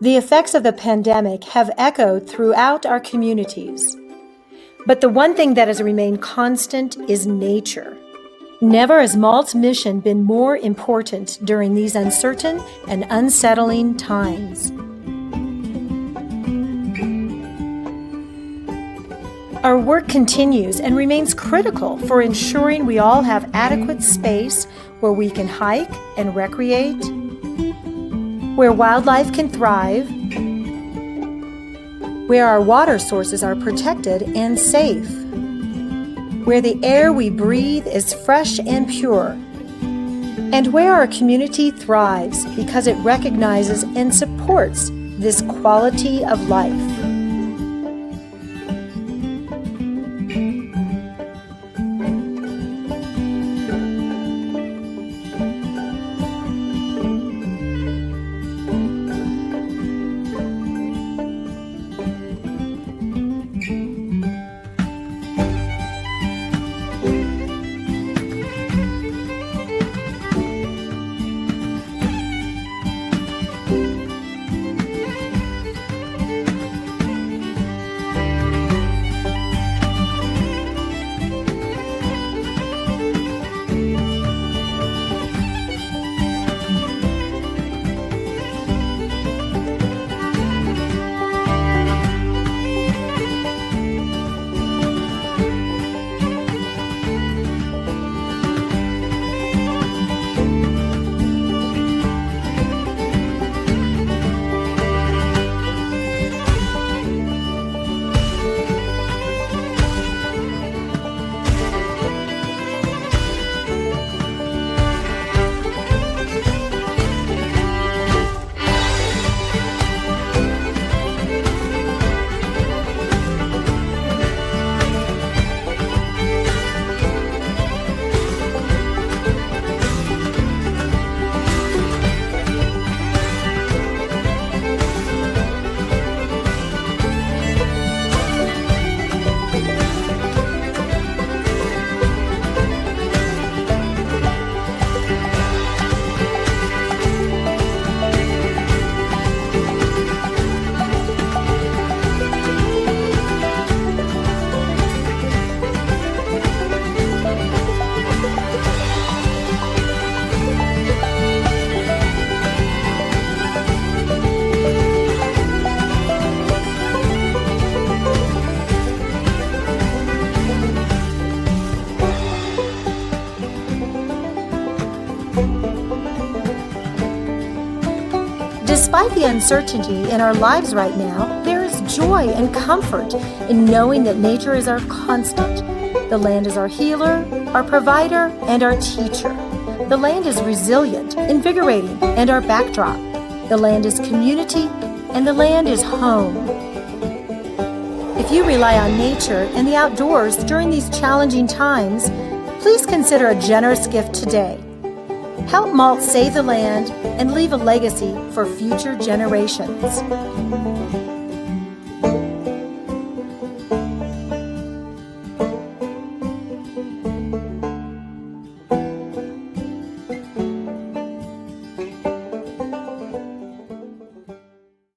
The effects of the pandemic have echoed throughout our communities. But the one thing that has remained constant is nature. Never has MALT's mission been more important during these uncertain and unsettling times. Our work continues and remains critical for ensuring we all have adequate space where we can hike and recreate, where wildlife can thrive, where our water sources are protected and safe, where the air we breathe is fresh and pure, and where our community thrives because it recognizes and supports this quality of life. Despite the uncertainty in our lives right now, there is joy and comfort in knowing that nature is our constant. The land is our healer, our provider, and our teacher. The land is resilient, invigorating, and our backdrop. The land is community, and the land is home. If you rely on nature and the outdoors during these challenging times, please consider a generous gift today. Help MALT save the land and leave a legacy for future generations.